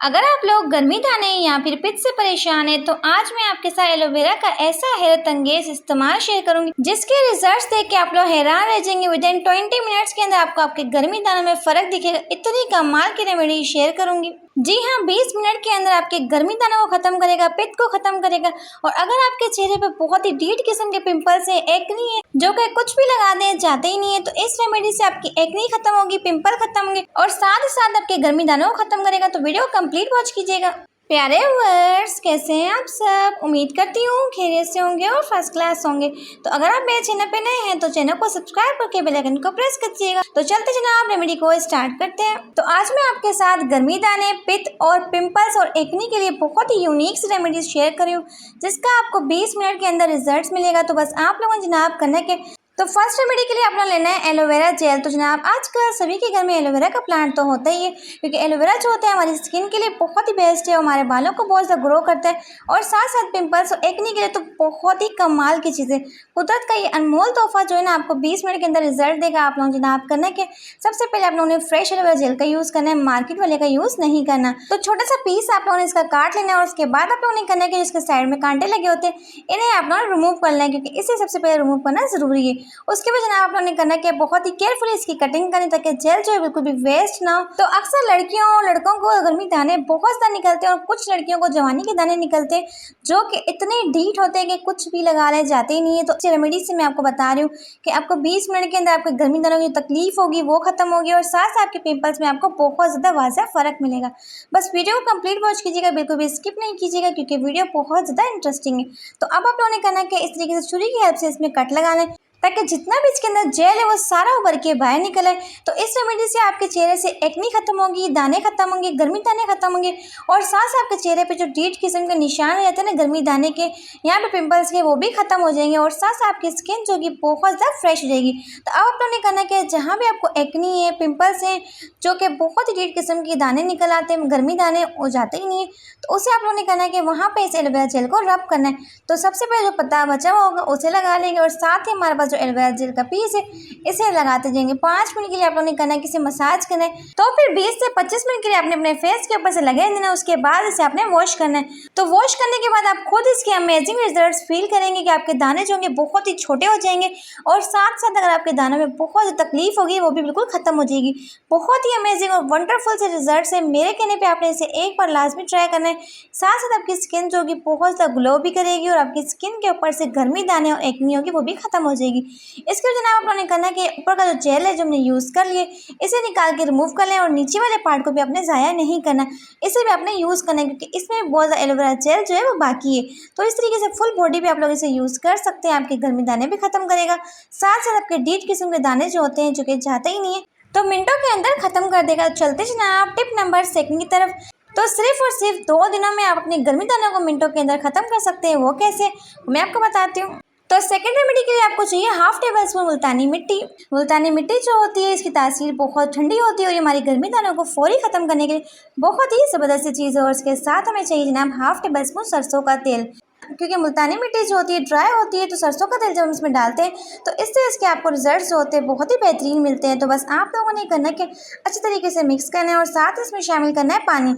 अगर आप लोग गर्मी दाने या फिर पित्त से परेशान हैं तो आज मैं आपके साथ एलोवेरा का ऐसा हैरत अंगेज इस्तेमाल शेयर करूंगी जिसके रिजल्ट्स देख के आप लोग हैरान रह जाएंगे। विदिन 20 मिनट्स के अंदर आपको आपके गर्मी दानों में फर्क दिखेगा। इतनी कमाल की रेमेडी शेयर करूंगी। जी हाँ, 20 मिनट के अंदर आपके गर्मी दानों को खत्म करेगा, पित्त को खत्म करेगा। और अगर आपके चेहरे पे बहुत ही डीट किस्म के पिंपल्स है, एक्नी है, जो कि कुछ भी लगा दे जाते ही नहीं है, तो इस रेमेडी से आपकी एक्नी खत्म होगी, पिंपल खत्म होंगे और साथ ही साथ आपके गर्मी दानों को खत्म करेगा। तो वीडियो कंप्लीट वॉच कीजिएगा। प्यारे व्यूअर्स, कैसे हैं आप सब? उम्मीद करती हूँ खैरियत से होंगे और फर्स्ट क्लास होंगे। तो अगर आप मेरे चैनल पे नए हैं तो चैनल को सब्सक्राइब करके बेल आइकन को प्रेस कर दीजिएगा। तो चलते जनाब रेमेडी को स्टार्ट करते हैं। तो आज मैं आपके साथ गर्मी दाने, पित्त और पिंपल्स और एक्नी के लिए बहुत ही यूनिक सी रेमेडीज शेयर कर रही हूँ जिसका आपको 20 मिनट के अंदर रिजल्ट मिलेगा। तो बस आप लोगों ने जनाब करने के तो फर्स्ट रेमेडी के लिए अपना लेना है एलोवेरा जेल। तो जनाब आजकल सभी के घर में एलोवेरा का प्लांट तो होता ही है, क्योंकि एलोवेरा जो होता है हमारी स्किन के लिए बहुत ही बेस्ट है, हमारे बालों को बहुत ज़्यादा ग्रो करता है और साथ साथ पिंपल्स और एक्नी के लिए तो बहुत ही कमाल की चीज़ है। कुदरत का ये अनमोल तोहफा जो है ना आपको 20 मिनट के अंदर रिजल्ट देगा। आप लोग जनाब करना के सबसे पहले आप लोगों ने फ्रेश एलोवेरा जेल का यूज़ करना है, मार्केट वाले का यूज़ नहीं करना। तो छोटा सा पीस आप लोगों ने इसका काट लेना है और उसके बाद आप लोगों ने करना है कि जिसके साइड में कांटे लगे होते हैं इन्हें आप लोगों ने रिमूव कर लेना है, क्योंकि इसे सबसे पहले रिमूव करना ज़रूरी है। उसके बाद जनाब आप लोगों ने करना है कि बहुत ही केयरफुली इसकी कटिंग करें ताकि जेल जो है बिल्कुल भी वेस्ट ना हो। तो अक्सर लड़कियों और लड़कों को गर्मी दाने बहुत ज़्यादा निकलते हैं और कुछ लड़कियों को जवानी के दाने निकलते हैं जो कि इतने डीट होते हैं कि कुछ भी लगा ले जाते ही नहीं है। तो इस रेमेडी से मैं आपको बता रही हूँ कि आपको 20 मिनट के अंदर आपके गर्मी दानों की तकलीफ होगी वो खत्म होगी और साथ साथ आपके पिंपल्स में आपको बहुत ज़्यादा वाज़ह फ़र्क मिलेगा। बस वीडियो को कंप्लीट वॉच कीजिएगा, बिल्कुल भी स्किप नहीं कीजिएगा क्योंकि वीडियो बहुत ज़्यादा इंटरेस्टिंग है। तो अब आप लोगों ने करना है कि इस तरीके से छुरी की हेल्प से इसमें कट लगा लें ताकि जितना भी इसके अंदर जेल है वो सारा उभर के बाहर निकले। तो इस रेमेडी से आपके चेहरे से एक्नी खत्म होगी, दाने खत्म होंगे, गर्मी दाने खत्म होंगे और साथ साथ आपके चेहरे पे जो डीट किस्म के निशान रहते हैं ना गर्मी दाने के, यहाँ पे पिंपल्स के, वो भी खत्म हो जाएंगे और साथ साथ आपकी स्किन जो कि बहुत ज़्यादा फ्रेश हो जाएगी। तो अब आप लोगों ने करना है कि जहाँ भी आपको एक्नी है, पिंपल्स हैं, जो कि बहुत ही डीट किस्म के दाने निकल आते हैं, गर्मी दाने हो जाते ही नहीं है, तो उसे आप लोगों ने करना है कि वहाँ पे इस एलोवेरा जेल को रब करना है। तो सबसे पहले जो पत्ता बचा हुआ होगा उसे लगा लेंगे और साथ ही हमारे पास जो एलोवेरा जेल का पीस है इसे लगाते जाएंगे। 5 मिनट के लिए आप लोगों ने करना है कि इसे मसाज करना है। तो फिर 20 से 25 मिनट के लिए आपने अपने फेस के ऊपर से लगा देना। उसके बाद इसे आपने वॉश करना है। तो वॉश करने के बाद आप खुद इसके अमेजिंग रिजल्ट्स फील करेंगे कि आपके दाने जो होंगे बहुत ही छोटे हो जाएंगे और साथ साथ अगर आपके दानों में बहुत ज़्यादा तकलीफ होगी वो भी बिल्कुल खत्म हो जाएगी। बहुत ही अमेजिंग और वंडरफुल से रिजल्ट्स है। मेरे कहने पे आपने इसे एक बार लाजमी ट्राई करना है। साथ साथ आपकी स्किन जो होगी बहुत ज़्यादा ग्लो भी करेगी और आपकी स्किन के ऊपर से गर्मी दाने और एक्नी होगी वो भी खत्म हो जाएगी। इसके जनाब आप लोगों ने करना है कि ऊपर का जो जेल है जो हमने यूज़ कर लिए इसे निकाल के रिमूव कर लें और नीचे वाले पार्ट को भी आपने ज़ाया नहीं करना, इसे भी आपने यूज़ करना है क्योंकि इसमें बहुत ज़्यादा एलोवेरा जेल जो है वो बाकी है। तो इस तरीके से फुल बॉडी पे आप लोग इसे यूज़ कर सकते हैं। आपके गर्मी दाने भी खत्म करेगा, साथ साथ आपके डीट किस्म के दाने जो होते हैं जो कि जाते ही नहीं है तो मिनटों के अंदर खत्म कर देगा। चलते जनाब टिप नंबर 2 की तरफ। तो सिर्फ और सिर्फ 2 दिनों में आप अपने गर्मी दानों को मिनटों के अंदर खत्म कर सकते हैं। वो कैसे, मैं आपको बताती हूँ। तो सेकेंड रेमेडी के लिए आपको चाहिए हाफ टेबल स्पून मुल्तानी मिट्टी। मुल्तानी मिट्टी जो होती है इसकी तासीर बहुत ठंडी होती है और ये हमारी गर्मी दानों को फौरी खत्म करने के लिए बहुत ही ज़बरदस्त चीज़ है। और इसके साथ हमें चाहिए जनाब हाफ टेबल स्पून सरसों का तेल, क्योंकि मुल्तानी मिट्टी जो होती है ड्राई होती है तो सरसों का तेल जब हम इसमें डालते हैं तो इससे इसके आपको रिजल्ट्स जो होते हैं बहुत ही बेहतरीन मिलते हैं। तो बस आप लोगों ने करना है कि अच्छी तरीके से मिक्स करना है और साथ इसमें शामिल करना है पानी।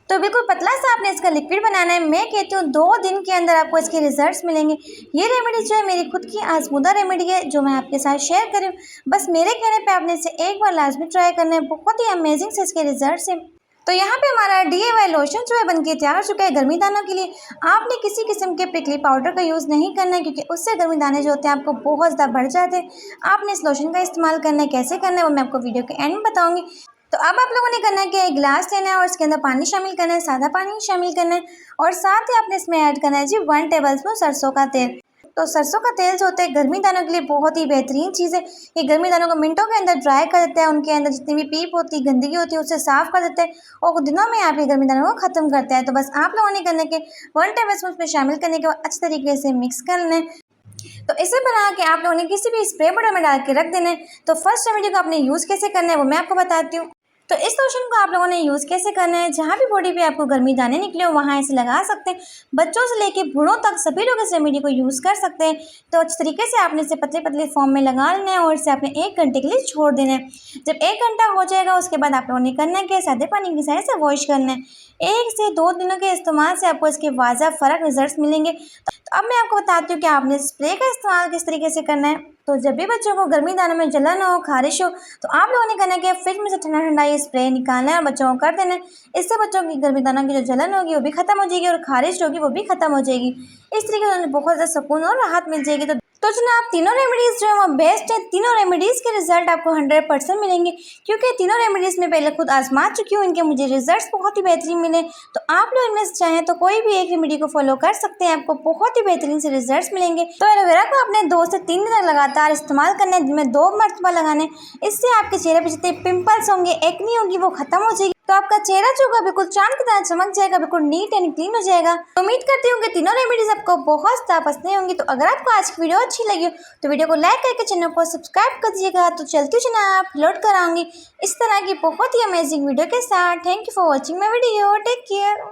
तो बिल्कुल पतला सा आपने इसका लिक्विड बनाना है। मैं कहती हूँ 2 दिन के अंदर आपको इसके रिजल्ट्स मिलेंगे। ये रेमेडी जो है मेरी खुद की आजमूदा रेमेडी है जो मैं आपके साथ शेयर करूँ। बस मेरे कहने पे आपने इसे एक बार लाजमी ट्राई करना है। बहुत ही अमेजिंग से इसके रिजल्ट्स हैं। तो यहाँ पे हमारा DIY लोशन जो है बनके तैयार हो चुका है गर्मी दानों के लिए। आपने किसी किस्म के प्रिकली पाउडर का यूज़ नहीं करना है क्योंकि उससे गर्मी दाने जो होते हैं आपको बहुत ज़्यादा बढ़ जाते हैं। आपने इस लोशन का इस्तेमाल करना है। कैसे करना है वो मैं आपको वीडियो के एंड में बताऊँगी। तो अब आप लोगों ने करना है कि एक गिलास लेना है और इसके अंदर पानी शामिल करना है, सादा पानी शामिल करना है और साथ ही आपने इसमें ऐड करना है जी 1 टेबल स्पून सरसों का तेल। तो सरसों का तेल जो होता है गर्मी दानों के लिए बहुत ही बेहतरीन चीज़ है। ये गर्मी दानों को मिनटों के अंदर ड्राई कर देता है, उनके अंदर जितनी भी पीप होती है, गंदगी होती है उसे साफ़ कर देता है और दिनों में आपके गर्मी दानों को ख़त्म करता है। तो बस आप लोगों ने करना है कि 1 टेबल स्पून में शामिल करने के बाद अच्छी तरीके से मिक्स करना है। तो इसे बना के आप लोगों ने किसी भी स्प्रे बॉटल में डाल के रख देना है। तो फर्स्ट रेमेडी को आपने यूज़ कैसे करना है वो मैं आपको बताती हूँ। तो इस लोशन को आप लोगों ने यूज़ कैसे करना है, जहाँ भी बॉडी पे आपको गर्मी दाने निकले हो वहाँ इसे लगा सकते हैं। बच्चों से लेके बूढ़ों तक सभी लोग इस रेमेडी को यूज़ कर सकते हैं। तो अच्छे तरीके से आपने इसे पतले पतले फॉर्म में लगा लेना है और इसे आपने 1 घंटे के लिए छोड़ देना है। जब 1 घंटा हो जाएगा उसके बाद आप लोगों ने करना है कि सादे पानी की सहायता से वॉश करना है। 1 से 2 दिनों के इस्तेमाल से आपको इसके वाज़ह फ़र्क रिजल्ट्स मिलेंगे। तो अब मैं आपको बताती हूँ कि आपने स्प्रे का इस्तेमाल किस तरीके से करना है। तो जब भी बच्चों को गर्मी दानों में जलन हो, खारिश हो, तो आप लोगों ने करना है कि फ्रिज में से ठंडा ठंडा ये स्प्रे निकालना है और बच्चों को कर देना है। इससे बच्चों की गर्मी दानों की जो जलन होगी वो भी खत्म हो जाएगी और खारिश होगी वो भी खत्म हो जाएगी। इस तरीके से उन्हें बहुत ज़्यादा सुकून और राहत मिल जाएगी। तो जनाब तीनों रेमेडीज़ जो है वो बेस्ट है। तीनों रेमेडीज़ के रिजल्ट आपको 100% मिलेंगे, क्योंकि तीनों रेमेडीज़ में पहले खुद आजमा चुकी हूँ, इनके मुझे रिजल्ट्स बहुत ही बेहतरीन मिले। तो आप लोग इनमें से चाहें तो कोई भी एक रेमेडी को फॉलो कर सकते हैं, आपको बहुत ही बेहतरीन से रिजल्ट्स मिलेंगे। तो एलोवेरा को आपने 2 से 3 दिन तक लगातार इस्तेमाल करना है, दिन में 2 मरतबा लगाने। इससे आपके चेहरे पर जितने पिंपल्स होंगे, एक्नी होगी, वो खत्म हो जाएगी। तो आपका चेहरा जो होगा बिल्कुल चांद की तरह चमक जाएगा, बिल्कुल नीट एंड क्लीन हो जाएगा। तो उम्मीद करती हूँ कि तीनों रेमेडीज आपको बहुत ज़्यादा पसंद होंगी। तो अगर आपको आज की वीडियो अच्छी लगी हो तो वीडियो को लाइक करके चैनल को सब्सक्राइब कर दीजिएगा। तो चलती जनाब अपलोड कराऊंगी इस तरह की बहुत ही अमेजिंग वीडियो के साथ। Thank you for watching my video. Take care.